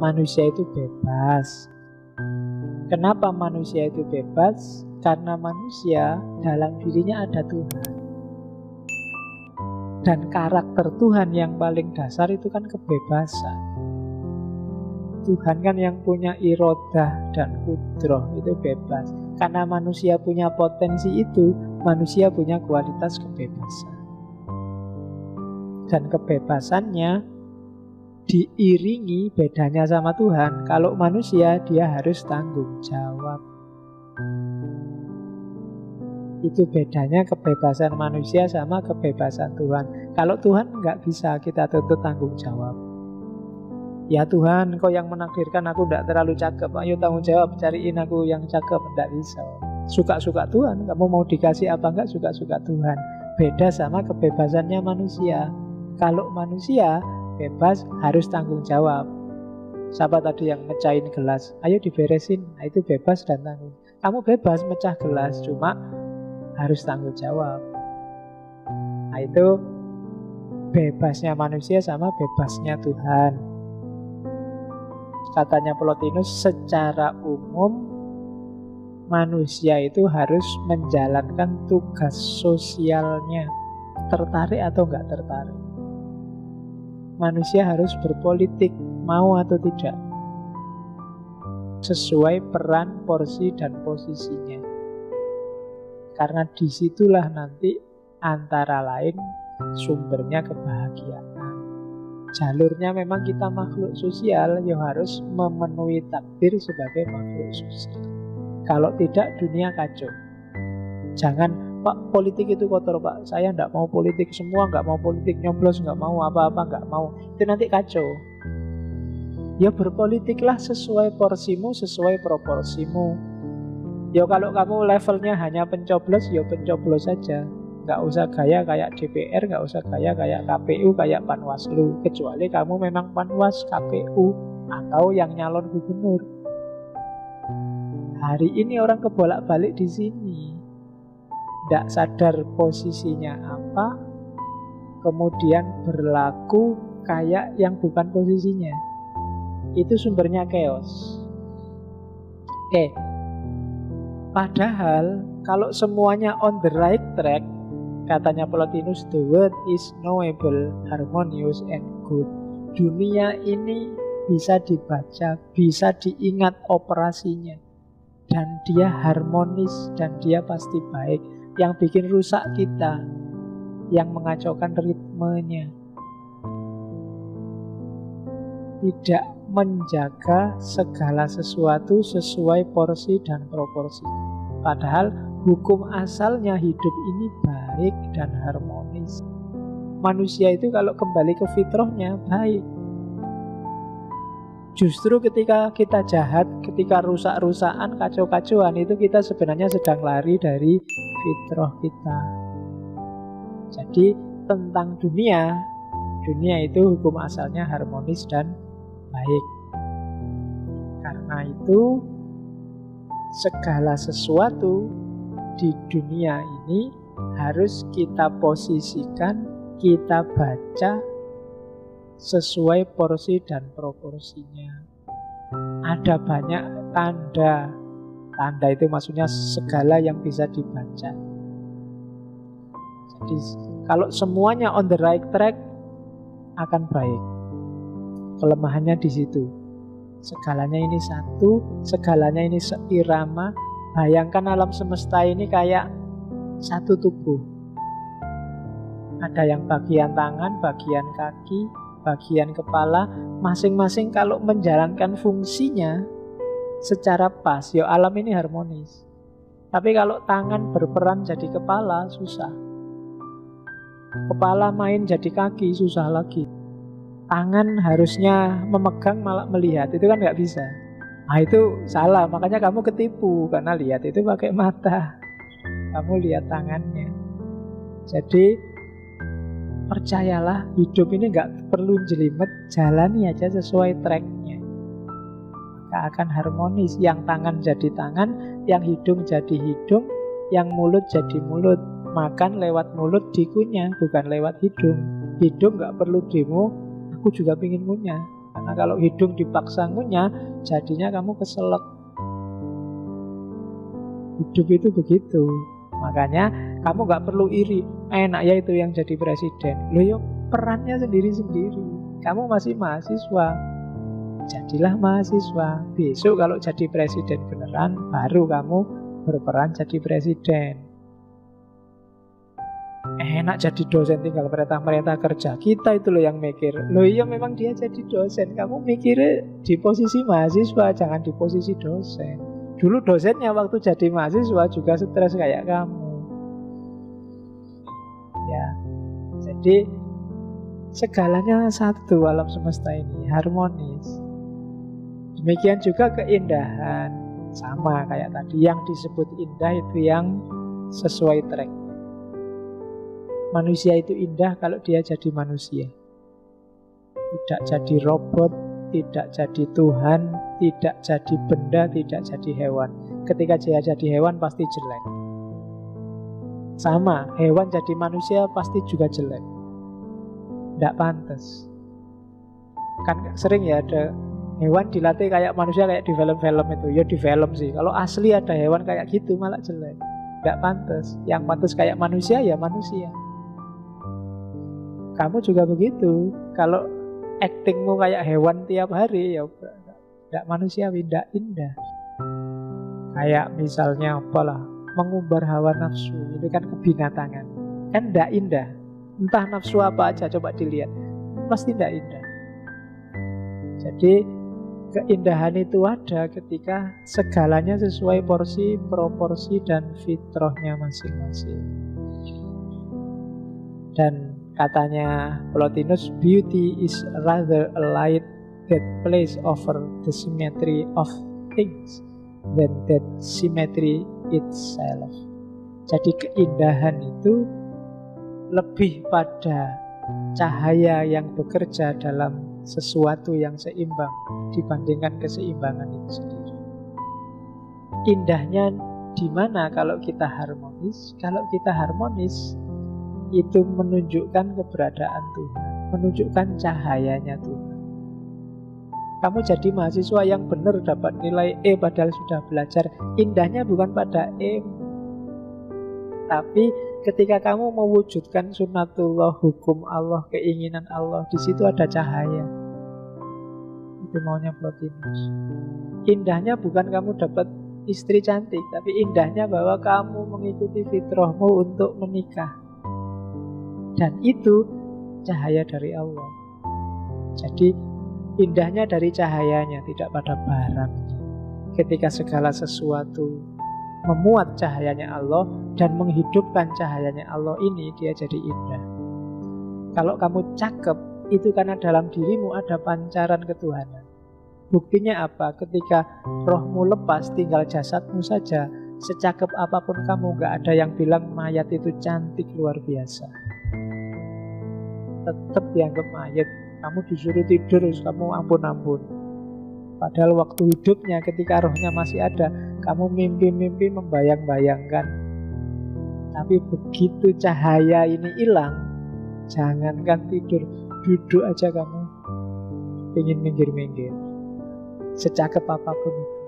manusia itu bebas. Kenapa manusia itu bebas? Karena manusia dalam dirinya ada Tuhan. Dan karakter Tuhan yang paling dasar itu kan kebebasan. Tuhan kan yang punya irodah dan kudroh, itu bebas. Karena manusia punya potensi itu, manusia punya kualitas kebebasan. Dan kebebasannya diiringi bedanya sama Tuhan. Kalau manusia dia harus tanggung jawab. Itu bedanya kebebasan manusia sama kebebasan Tuhan. Kalau Tuhan nggak bisa kita tuntut tanggung jawab. Ya Tuhan, Kau yang menakdirkan aku tidak terlalu cakep, ayo tanggung jawab, cariin aku yang cakep. Tidak bisa. Suka-suka Tuhan, kamu mau dikasih apa enggak, suka-suka Tuhan. Beda sama kebebasannya manusia. Kalau manusia bebas harus tanggung jawab. Siapa tadi yang mecahin gelas? Ayo diberesin. Nah, itu bebas dan tanggung. Kamu bebas mecah gelas, cuma harus tanggung jawab. Nah, itu bebasnya manusia sama bebasnya Tuhan. Katanya Plotinus, secara umum manusia itu harus menjalankan tugas sosialnya, tertarik atau enggak tertarik. Manusia harus berpolitik, mau atau tidak, sesuai peran, porsi, dan posisinya. Karena disitulah nanti antara lain sumbernya kebahagiaan. Jalurnya memang kita makhluk sosial, ya harus memenuhi takdir sebagai makhluk sosial. Kalau tidak, dunia kacau. Jangan, Pak, politik itu kotor, Pak. Saya nggak mau politik, semua nggak mau politik, nyoblos nggak mau, apa-apa nggak mau. Itu nanti kacau. Ya berpolitiklah sesuai porsimu, sesuai proporsimu. Ya kalau kamu levelnya hanya pencoblos, ya pencoblos saja. Nggak usah gaya kayak DPR, nggak usah gaya kayak KPU, kayak Panwaslu. Kecuali kamu memang Panwas, KPU, atau yang nyalon gubernur. Hari ini orang kebolak-balik di sini. Tidak sadar posisinya apa, kemudian berlaku kayak yang bukan posisinya. Itu sumbernya chaos. Oke. Padahal kalau semuanya on the right track, katanya Plotinus, the world is knowable, harmonious, and good. Dunia ini bisa dibaca, bisa diingat operasinya, dan dia harmonis, dan dia pasti baik. Yang bikin rusak kita, yang mengacaukan ritmenya, tidak menjaga segala sesuatu sesuai porsi dan proporsi. Padahal hukum asalnya hidup ini baik dan harmonis. Manusia itu kalau kembali ke fitrahnya baik. Justru ketika kita jahat, ketika rusak-rusakan, kacau-kacauan, itu kita sebenarnya sedang lari dari fitrah kita. Jadi tentang dunia itu hukum asalnya harmonis dan baik. Karena itu segala sesuatu di dunia ini harus kita posisikan, kita baca sesuai porsi dan proporsinya. Ada banyak tanda. Tanda itu maksudnya segala yang bisa dibaca. Jadi kalau semuanya on the right track akan baik. Kelemahannya di situ. Segalanya ini satu, segalanya ini seirama. Bayangkan alam semesta ini kayak satu tubuh. Ada yang bagian tangan, bagian kaki, bagian kepala. Masing-masing kalau menjalankan fungsinya secara pas, ya alam ini harmonis. Tapi kalau tangan berperan jadi kepala, susah. Kepala main jadi kaki, susah lagi. Tangan harusnya memegang malah melihat, itu kan nggak bisa. Nah itu salah, makanya kamu ketipu. Karena lihat itu pakai mata, kamu lihat tangannya. Jadi percayalah, hidup ini nggak perlu jelimet, jalani aja sesuai tracknya, maka akan harmonis. Yang tangan jadi tangan, yang hidung jadi hidung, yang mulut jadi mulut. Makan lewat mulut dikunyah, bukan lewat hidung. Hidung nggak perlu demo, aku juga pingin ngunyah. Karena kalau hidung dipaksa ngunyah, jadinya kamu keselak. Hidup itu begitu. Makanya kamu gak perlu iri, enak ya itu yang jadi presiden. Loh ya perannya sendiri-sendiri. Kamu masih mahasiswa, jadilah mahasiswa. Besok kalau jadi presiden beneran, baru kamu berperan jadi presiden. Enak jadi dosen tinggal perintah-perintah kerja. Kita itu loh yang mikir. Loh iya memang dia jadi dosen, kamu mikirnya di posisi mahasiswa, jangan di posisi dosen. Dulu dosennya waktu jadi mahasiswa juga stres kayak kamu. Ya, jadi segalanya satu alam semesta ini, harmonis. Demikian juga keindahan, sama kayak tadi. Yang disebut indah itu yang sesuai track. Manusia itu indah kalau dia jadi manusia, tidak jadi robot, tidak jadi Tuhan, tidak jadi benda, tidak jadi hewan. Ketika dia jadi hewan pasti jelek. Sama, hewan jadi manusia pasti juga jelek, tidak pantas. Kan sering ya ada hewan dilatih kayak manusia, kayak di film-film itu. Ya di film sih. Kalau asli ada hewan kayak gitu malah jelek, tidak pantas. Yang pantas kayak manusia ya manusia. Kamu juga begitu. Kalau aktingmu kayak hewan tiap hari, ya tidak manusiawi, tidak indah. Kayak misalnya apalah, mengumbar hawa nafsu, itu kan kebinatangan, kan tidak indah. Entah nafsu apa aja, coba dilihat, pasti tidak indah. Jadi keindahan itu ada ketika segalanya sesuai porsi, proporsi, dan fitrahnya masing-masing. Dan katanya Plotinus, beauty is rather a light that plays over the symmetry of things than that symmetry itself. Jadi keindahan itu lebih pada cahaya yang bekerja dalam sesuatu yang seimbang dibandingkan keseimbangan itu sendiri. Indahnya di mana kalau kita harmonis? Kalau kita harmonis, itu menunjukkan keberadaan Tuhan, menunjukkan cahayanya Tuhan. Kamu jadi mahasiswa yang benar dapat nilai E padahal sudah belajar. Indahnya bukan pada E, tapi ketika kamu mewujudkan sunnatullah, hukum Allah, keinginan Allah, di situ ada cahaya. Itu maunya Plotinus. Indahnya bukan kamu dapat istri cantik, tapi indahnya bahwa kamu mengikuti fitrahmu untuk menikah. Dan itu cahaya dari Allah. Jadi indahnya dari cahayanya, tidak pada barangnya. Ketika segala sesuatu memuat cahayanya Allah dan menghidupkan cahayanya Allah ini, dia jadi indah. Kalau kamu cakep, itu karena dalam dirimu ada pancaran ketuhanan. Buktinya apa? Ketika rohmu lepas, tinggal jasadmu saja, secakep apapun kamu, gak ada yang bilang mayat itu cantik luar biasa. Tetap dianggap mayat. Kamu disuruh tidur, kamu ampun-ampun. Padahal waktu hidupnya, ketika rohnya masih ada, kamu mimpi-mimpi membayang-bayangkan. Tapi begitu cahaya ini hilang, jangankan tidur, duduk aja kamu ingin minggir-minggir, secakep apapun itu.